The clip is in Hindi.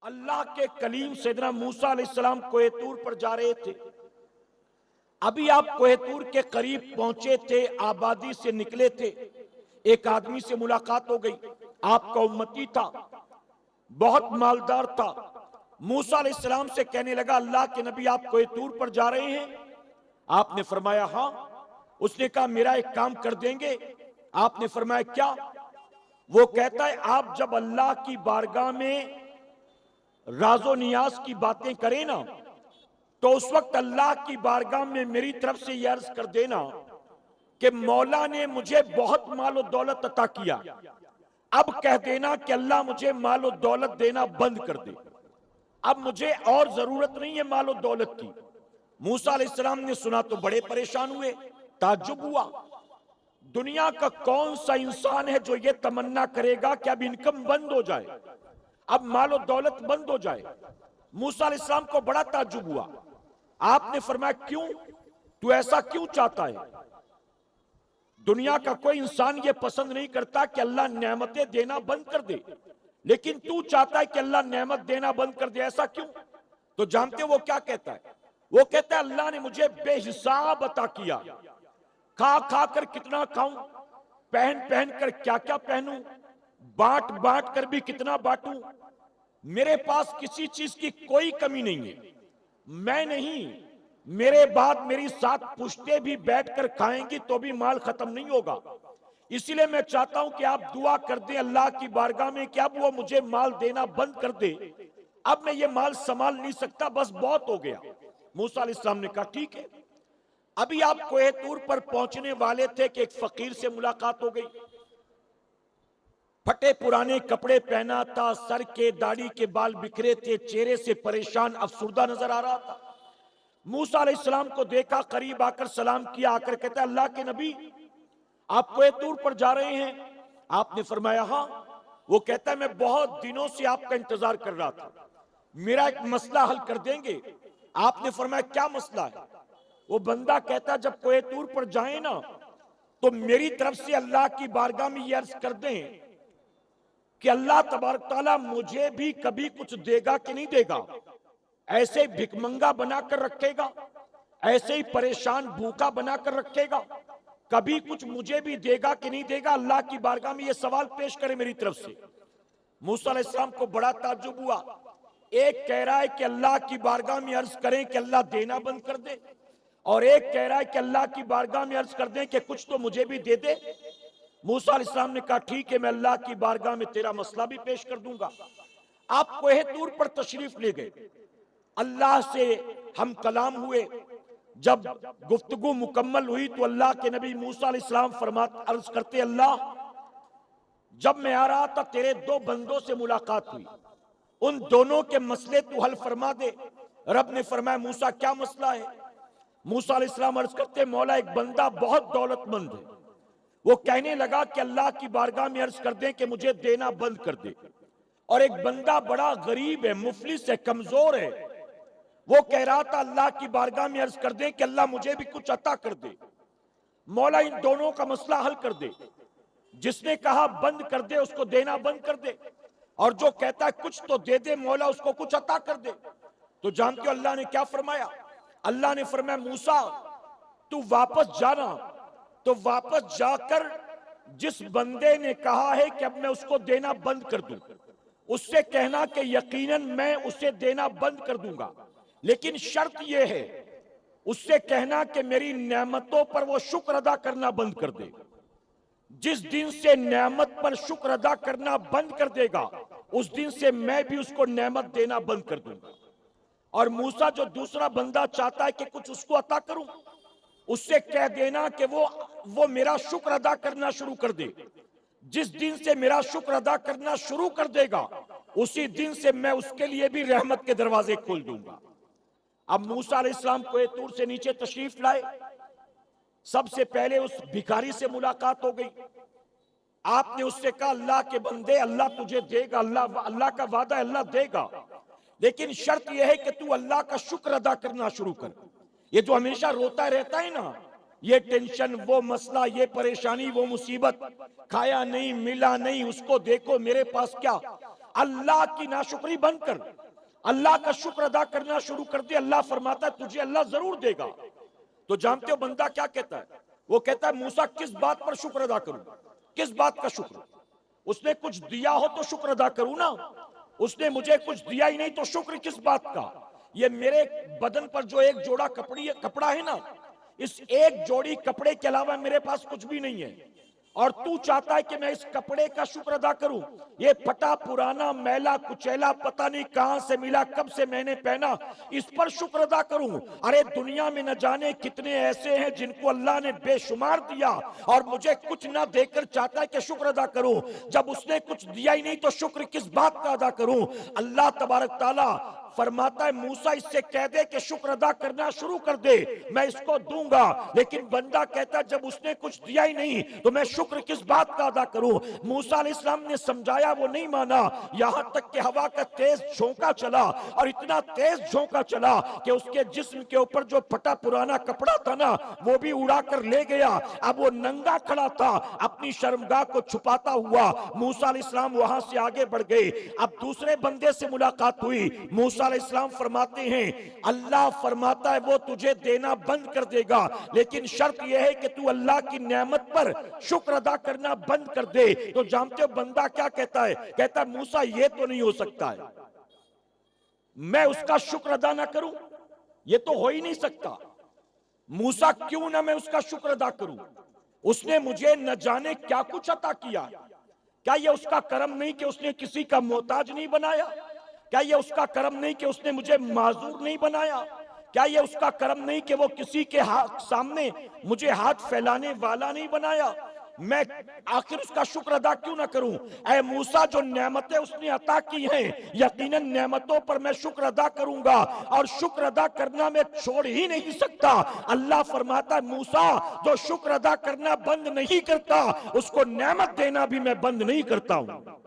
अल्लाह के कलीम सैयदना मूसा अलैहिस्सलाम कोहे तूर पर जा रहे थे। अभी आप कोहे तूर के करीब पहुंचे थे, आबादी से निकले थे, एक आदमी से मुलाकात हो गई। आपका उम्मती था, बहुत मालदार था। मूसा अलैहिस्सलाम से कहने लगा, अल्लाह के नबी आप कोहे तूर पर जा रहे हैं? आपने फरमाया हां। उसने कहा मेरा एक काम कर देंगे? आपने फरमाया क्या? वो कहता है आप जब अल्लाह की बारगाह में राजो नियाज की बातें करें ना, तो उस वक्त अल्लाह की बारगाह में मेरी तरफ से यह अर्ज कर देना कि मौला ने मुझे बहुत मालो दौलत अता किया, अब कह देना कि अल्लाह मुझे मालो दौलत देना बंद कर दे, अब मुझे और जरूरत नहीं है मालो दौलत की। मूसा अलैहिस्सलाम ने सुना तो बड़े परेशान हुए, ताज्जुब हुआ। दुनिया का कौन सा इंसान है जो ये तमन्ना करेगा कि अब इनकम बंद हो जाए, अब मालो दौलत बंद हो जाए। मूसा अलैहिस्सलाम को बड़ा ताज्जुब हुआ। आपने फरमाया क्यों, तू ऐसा क्यों चाहता है? दुनिया का कोई इंसान ये पसंद नहीं करता कि अल्लाह नेमतें देना बंद कर दे, लेकिन तू चाहता है कि अल्लाह नेमत देना बंद कर दे, ऐसा क्यों? तो जानते हो वो क्या कहता है? वो कहता है अल्लाह ने मुझे बेहिसाब अता किया, खा खा कर कितना खाऊं, पहन पहन कर क्या क्या पहनूं, बांट बांट कर भी कितना बांटूं, मेरे पास किसी चीज की कोई कमी नहीं है। मैं नहीं, मेरे बाद मेरी 7 पुश्ते भी बैठकर खाएंगी तो भी माल खत्म नहीं होगा। इसीलिए मैं चाहता हूं कि आप दुआ कर दें अल्लाह की बारगाह में कि अब वो मुझे माल देना बंद कर दे, अब मैं ये माल संभाल नहीं सकता, बस बहुत हो गया। मूसा अलैहिस्सलाम ने कहा ठीक है। अभी आप कोहे तूर पर पहुंचने वाले थे कि एक फकीर से मुलाकात हो गई। फटे पुराने कपड़े पहना था, सर के दाढ़ी के बाल बिखरे थे, चेहरे से परेशान अफसुर्दा नजर आ रहा था। मूसा अलैहिस्सलाम को देखा, करीब आकर सलाम किया, आकर कहता है अल्लाह के नबी आप कोहे तूर पर जा रहे हैं? आपने फरमाया हां। वो कहता है मैं बहुत दिनों से आपका इंतजार कर रहा था, मेरा एक मसला हल कर देंगे? आपने फरमाया क्या मसला है? वो बंदा कहता है जब कोहे तूर पर जाए ना, तो मेरी तरफ से अल्लाह की बारगाह में यह अर्ज कर दें कि अल्लाह तबारक तआला मुझे भी कभी कुछ देगा कि नहीं देगा, ऐसे ही भिकमंगा बनाकर रखेगा, ऐसे ही परेशान भूखा बनाकर रखेगा, कभी कुछ मुझे भी देगा कि नहीं देगा? अल्लाह की बारगाह में यह सवाल पेश करे मेरी तरफ से। मूसा अलैहिस्सलाम को बड़ा ताज्जुब हुआ। एक कह रहा है कि अल्लाह की बारगाह में अर्ज करें कि अल्लाह देना बंद कर दे, और एक कह रहा है कि अल्लाह की बारगाह में अर्ज कर दें कि कुछ तो मुझे भी दे दे। मूसा अलैहिस्सलाम ने कहा ठीक है, मैं अल्लाह की बारगाह में तेरा मसला भी पेश कर दूंगा। आप कोहे तूर पर तशरीफ ले गए, अल्लाह से हम कलाम हुए। जब गुफ्तगू मुकम्मल हुई तो अल्लाह के नबी मूसा अलैहिस्सलाम फरमाते अर्ज करते अल्लाह जब मैं आ रहा था तेरे 2 बंदों से मुलाकात हुई, उन दोनों के मसले तू हल फरमा दे। रब ने फरमाया मूसा क्या मसला है? मूसा अलैहिस्सलाम अर्ज करते मौला एक बंदा बहुत दौलतमंद है, वो कहने लगा कि अल्लाह की बारगाह में अर्ज कर दें कि मुझे देना बंद कर दे, और एक बंदा बड़ा गरीब है, मुफलिस है, कमजोर है, वो कह रहा था अल्लाह की बारगाह में अर्ज कर दे कि अल्लाह मुझे भी कुछ अता कर दे। मौला इन दोनों का मसला हल कर दे। जिसने कहा बंद कर दे उसको देना बंद कर दे, और जो कहता है कुछ तो दे दे मौला उसको कुछ अता कर दे। तो जानते हो अल्लाह ने क्या फरमाया? अल्लाह ने फरमाया मूसा तू वापस जाना, तो वापस जाकर जिस बंदे ने कहा है कि अब मैं उसको देना बंद कर दूं, उससे कहना कि यकीनन मैं उसे देना बंद कर दूंगा, लेकिन शर्त यह है, उससे कहना कि मेरी नेमतों पर वो शुक्र अदा करना बंद कर दे। जिस दिन से नेमत पर शुक्र अदा करना बंद कर देगा, उस दिन से मैं भी उसको नेमत देना बंद कर दूंगा। और मूसा जो दूसरा बंदा चाहता है कि कुछ उसको अता करूं, उससे कह देना कि वो मेरा शुक्र अदा करना शुरू कर दे। जिस दिन से मेरा शुक्र अदा करना शुरू कर देगा, उसी दिन से मैं उसके लिए भी रहमत के दरवाजे खोल दूंगा। अब मूसा अलैहिस्सलाम कोहे तूर से नीचे तशरीफ लाए। सबसे पहले उस भिखारी से मुलाकात हो गई। आपने उससे कहा अल्लाह के बंदे अल्लाह तुझे देगा, अल्लाह का वादा है अल्लाह देगा, लेकिन शर्त यह है कि तू अल्लाह का शुक्र अदा करना शुरू कर। ये जो हमेशा रोता रहता है ना, ये टेंशन, वो मसला, ये परेशानी, वो मुसीबत, खाया नहीं मिला नहीं, उसको देखो मेरे पास क्या। अल्लाह की नाशुक्री बंद कर, अल्लाह का शुक्र अदा करना शुरू कर दे। अल्लाह फरमाता है तुझे अल्लाह जरूर देगा। तो जानते हो बंदा क्या कहता है? वो कहता है मूसा किस बात पर शुक्र अदा करूं, किस बात का शुक्र? उसने कुछ दिया हो तो शुक्र अदा करूं ना, उसने मुझे कुछ दिया ही नहीं तो शुक्र किस बात का? ये मेरे बदन पर जो एक जोड़ा कपड़ा है ना, इस एक जोड़ी कपड़े के अलावा मेरे पास कुछ भी नहीं है, और तू चाहता है कि मैं इस कपड़े का शुक्र अदा करूं? ये फटा पुराना मैला कुचैला पता नहीं कहां से मिला, कब से मैंने पहना, इस पर शुक्र अदा करूं? अरे दुनिया में न जाने कितने ऐसे हैं जिनको अल्लाह ने बेशुमार दिया और मुझे कुछ ना देकर चाहता है कि शुक्र अदा करूं। जब उसने कुछ दिया ही नहीं तो शुक्र किस बात का अदा करूं? अल्लाह तबारक ताला फरमाता है मूसा इससे कह दे कि शुक्र अदा करना शुरू कर दे, मैं इसको दूंगा। लेकिन बंदा कहता है जब उसने कुछ दिया ही नहीं तो मैं शुक्र किस बात का अदा करूं? मूसा अलैहिस्सलाम ने समझाया, वो नहीं माना। यहां तक कि हवा का तेज झोंका चला, और इतना तेज झोंका चला कि उसके जिस्म के ऊपर जो फटा पुराना कपड़ा था ना, वो भी उड़ा कर ले गया। अब वो नंगा खड़ा था, अपनी शर्मगाह को छुपाता हुआ। मूसा अलैहिस्सलाम वहां से आगे बढ़ गए। अब दूसरे बंदे से मुलाकात हुई। मूसा अलैहिस्सलाम फरमाते हैं, अल्लाह फरमाता है वो तुझे देना बंद कर देगा, लेकिन शर्त यह है कि तू अल्लाह की नेमत पर शुक्र अदा करना बंद कर दे। तो जानते हो बंदा क्या कहता है? कहता है मूसा ये तो नहीं हो सकता है, मैं उसका शुक्र अदा ना करूं, ये तो हो ही नहीं सकता। मूसा क्यों ना मैं उसका शुक्र अदा करूं? उसने मुझे न जाने क्या कुछ अता किया। क्या ये उसका करम नहीं कि उसने किसी का मोहताज नहीं बनाया? क्या ये उसका करम नहीं कि उसने मुझे माजूर नहीं बनाया? क्या ये उसका करम नहीं कि वो किसी के सामने मुझे हाथ फैलाने वाला नहीं बनाया? मैं आखिर उसका शुक्र अदा क्यों ना करूं? ऐ मूसा जो नेमतें उसने अता की हैं, यकीनन नेमतों पर मैं शुक्र अदा करूंगा, और शुक्र अदा करना मैं छोड़ ही नहीं सकता। अल्लाह फरमाता है मूसा जो शुक्र अदा करना बंद नहीं करता, उसको नेमत देना भी मैं बंद नहीं करता हूं।